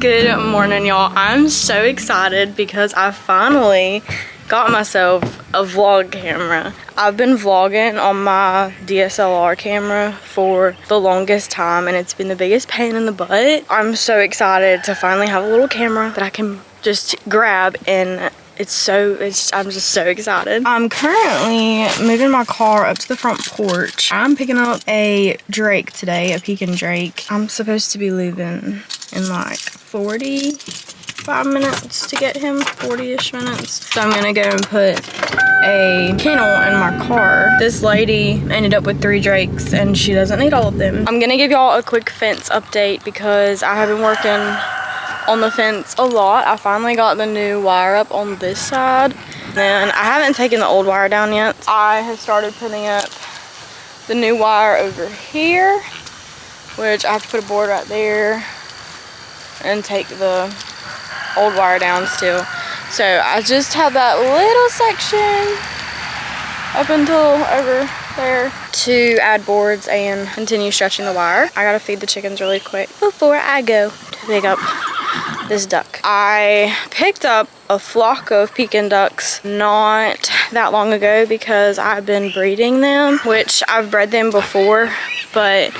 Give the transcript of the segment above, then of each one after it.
Good morning, y'all. I'm so excited because I finally got myself a vlog camera. I've been vlogging on my DSLR camera for the longest time and it's been the biggest pain in the butt. I'm so excited to finally have a little camera that I can just grab, and I'm just so excited. I'm currently moving my car up to the front porch. I'm picking up a drake today, a pekin drake. I'm supposed to be leaving in like 45 minutes to get him, 40-ish minutes. So I'm gonna go and put a kennel in my car. This lady ended up with 3 drakes and she doesn't need all of them. I'm gonna give y'all a quick fence update because I have been working on the fence a lot. I finally got the new wire up on this side and I haven't taken the old wire down yet. I have started putting up the new wire over here, which I have to put a board right there and take the old wire down still. So I just have that little section up until over there to add boards and continue stretching the wire. I gotta feed the chickens really quick before I go to pick up this duck. I picked up a flock of pekin ducks not that long ago because I've been breeding them, which I've bred them before, but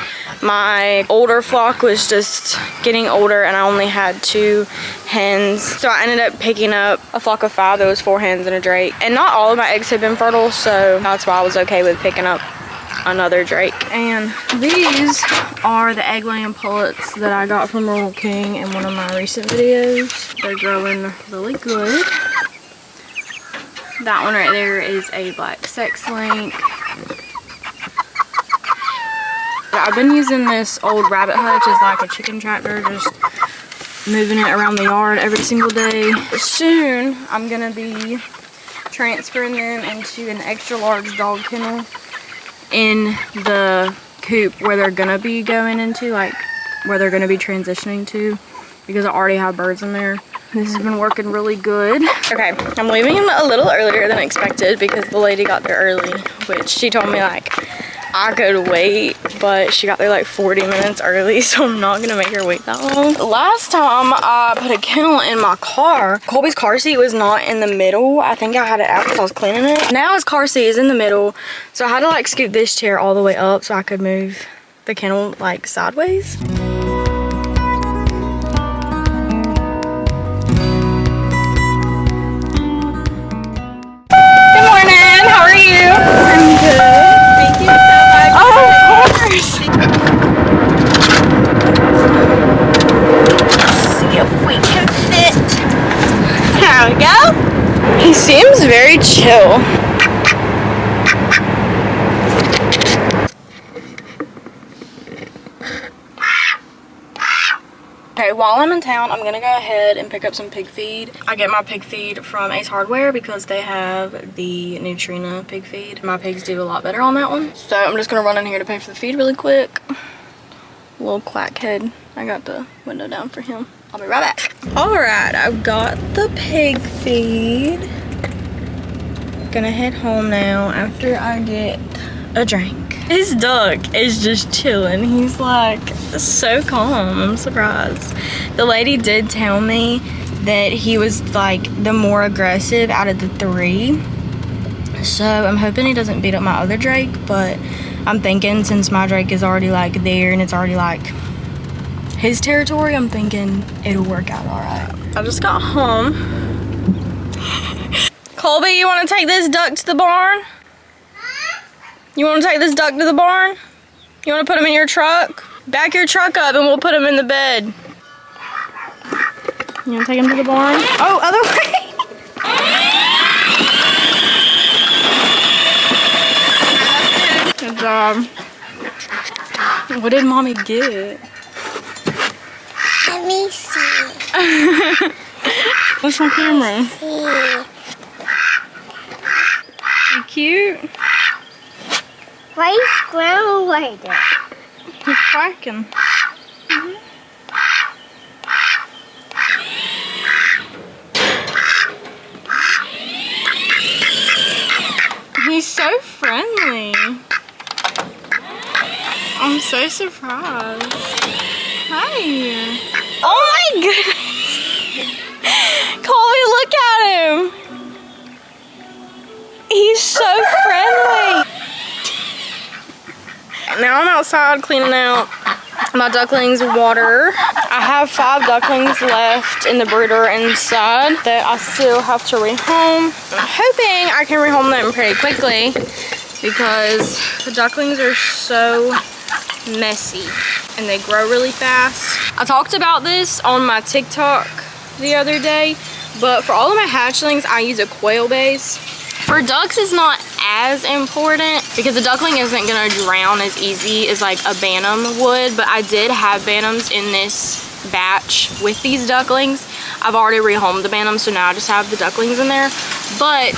my older flock was just getting older and I only had 2 hens. So I ended up picking up a flock of 5. There was 4 hens and a drake. And not all of my eggs had been fertile, so that's why I was okay with picking up another drake. And these are the egg laying pullets that I got from Rural King in one of my recent videos. They're growing really good. That one right there is a black sex link. I've been using this old rabbit hutch as like a chicken tractor, just moving it around the yard every single day. Soon I'm gonna be transferring them into an extra large dog kennel in the coop where they're gonna be going into, like where they're gonna be transitioning to, because I already have birds in there. This has been working really good. Okay, I'm leaving him a little earlier than expected because the lady got there early, which she told me like I could wait, but she got there like 40 minutes early, so I'm not gonna make her wait that long. Last time I put a kennel in my car, Colby's car seat was not in the middle. I think I had it out because I was cleaning it. Now his car seat is in the middle, so I had to like scoot this chair all the way up so I could move the kennel like sideways. Good morning, how are you? I'm good. Thank you so much. Oh, of course. See if we can fit. There we go. He seems very chill. Okay, while I'm in town, I'm gonna go ahead and pick up some pig feed. I get my pig feed from Ace Hardware because they have the Nutrina pig feed. My pigs do a lot better on that one. So I'm just gonna run in here to pay for the feed really quick. Little quackhead. I got the window down for him. I'll be right back. Alright, I've got the pig feed. Gonna head home now after I get a drink. His duck is just chilling. He's like so calm. I'm surprised. The lady did tell me that he was like the more aggressive out of the 3. So I'm hoping he doesn't beat up my other drake, but I'm thinking since my drake is already like there and it's already like his territory, I'm thinking it'll work out alright. I just got home. Colby, you want to take this duck to the barn? You want to take this duck to the barn? You want to put him in your truck? Back your truck up and we'll put him in the bed. You want to take him to the barn? Oh, other way. Good job. What did mommy get? Let me see. What's on camera? See. You cute? Why are you squirrel like that? He's quacking. He's so friendly. I'm so surprised. Hi. Oh my my goodness. Colby, look at him. He's so friendly. Now I'm outside cleaning out my ducklings' water. I have 5 ducklings left in the brooder inside that I still have to rehome. I'm hoping I can rehome them pretty quickly because the ducklings are so messy and they grow really fast. I talked about this on my TikTok the other day, but for all of my hatchlings, I use a quail base. For ducks, it's not as important because the duckling isn't gonna drown as easy as like a bantam would, but I did have bantams in this batch with these ducklings. I've already rehomed the bantams, so now I just have the ducklings in there. But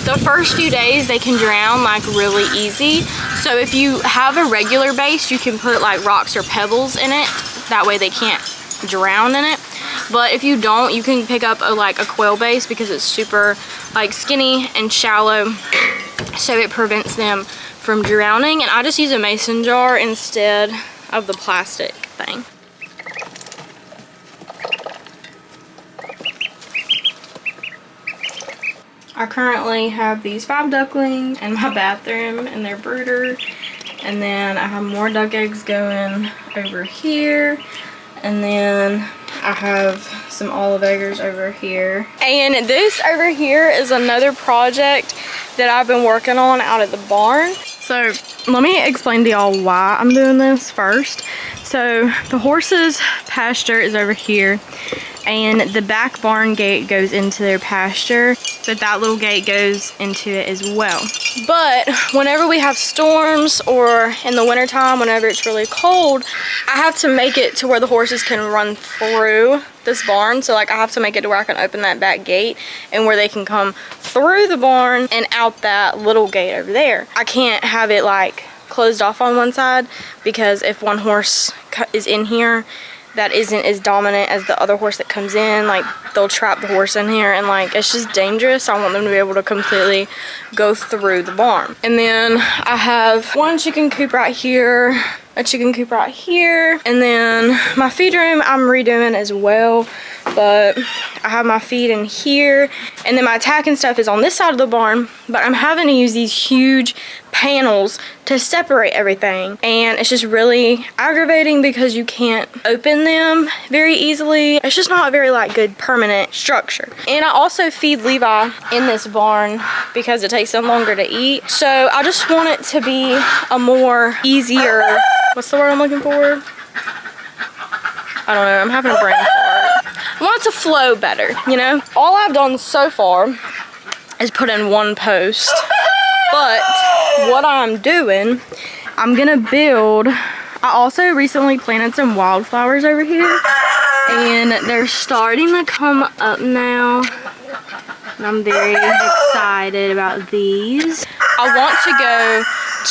the first few days they can drown like really easy. So if you have a regular base, you can put like rocks or pebbles in it. That way they can't drown in it. But if you don't, you can pick up a quail base because it's super like skinny and shallow, so it prevents them from drowning. And I just use a mason jar instead of the plastic thing. I currently have these 5 ducklings in my bathroom in their brooder, and then I have more duck eggs going over here, and then I have some olive eggers over here. And this over here is another project that I've been working on out at the barn. So let me explain to y'all why I'm doing this first. So the horses' pasture is over here, and the back barn gate goes into their pasture. So that little gate goes into it as well. But whenever we have storms or in the wintertime, whenever it's really cold, I have to make it to where the horses can run through this barn. So like I have to make it to where I can open that back gate and where they can come through the barn and out that little gate over there. I can't have it like closed off on one side, because if one horse is in here that isn't as dominant as the other horse that comes in, like they'll trap the horse in here, and like it's just dangerous. I want them to be able to completely go through the barn. And then I have one chicken coop right here, a chicken coop right here, and then my feed room I'm redoing as well, but I have my feed in here, and then my tack and stuff is on this side of the barn. But I'm having to use these huge panels to separate everything, and it's just really aggravating because you can't open them very easily. It's just not a very like good permanent structure. And I also feed Levi in this barn because it takes them longer to eat, so I just want it to be a more easier, what's the word I'm looking for? I don't know, I'm having a brain fart. I want it to flow better, you know? All I've done so far is put in one post, but what I'm doing, I'm gonna build, I also recently planted some wildflowers over here, and they're starting to come up now, and I'm very excited about these. I want to go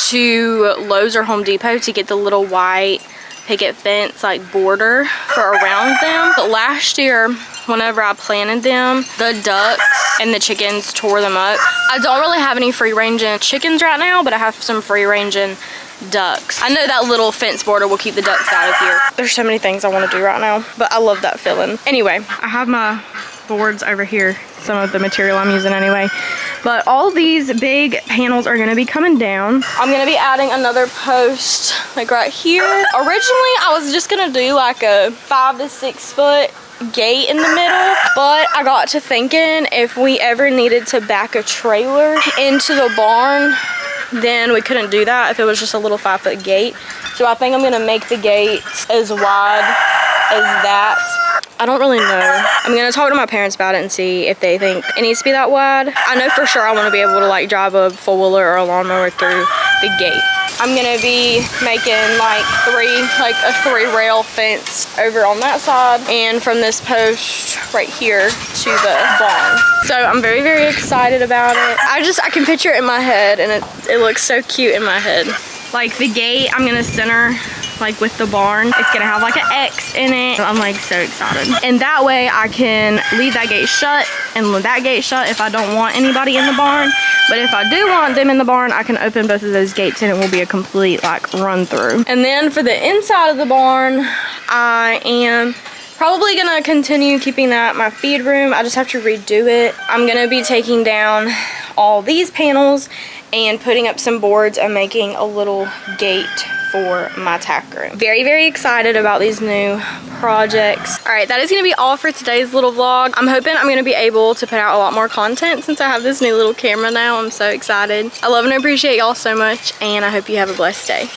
to Lowe's or Home Depot to get the little white picket fence like border for around them. But last year, whenever I planted them, the ducks and the chickens tore them up. I don't really have any free-ranging chickens right now, but I have some free-ranging ducks. I know that little fence border will keep the ducks out of here. There's so many things I want to do right now, but I love that feeling. Anyway, I have my boards over here, some of the material I'm using anyway. But all these big panels are gonna be coming down. I'm gonna be adding another post like right here. Originally, I was just gonna do like a 5 to 6 foot gate in the middle, but I got to thinking if we ever needed to back a trailer into the barn, then we couldn't do that if it was just a little 5 foot gate. So I think I'm gonna make the gate as wide as that. I don't really know. I'm gonna talk to my parents about it and see if they think it needs to be that wide. I know for sure I want to be able to like drive a four-wheeler or a lawnmower through the gate. I'm gonna be making like a 3-rail fence over on that side, and from this post right here to the barn. So I'm very, very excited about it. I can picture it in my head, and it looks so cute in my head. Like the gate, I'm gonna center like with the barn. It's gonna have like an X in it. I'm like so excited. And that way I can leave that gate shut and leave that gate shut if I don't want anybody in the barn. But if I do want them in the barn, I can open both of those gates and it will be a complete like run through. And then for the inside of the barn, I am probably gonna continue keeping that my feed room. I just have to redo it. I'm gonna be taking down all these panels and putting up some boards and making a little gate for my tack room. Very, very excited about these new projects. All right, that is gonna be all for today's little vlog. I'm hoping I'm gonna be able to put out a lot more content since I have this new little camera now. I'm so excited. I love and appreciate y'all so much, and I hope you have a blessed day.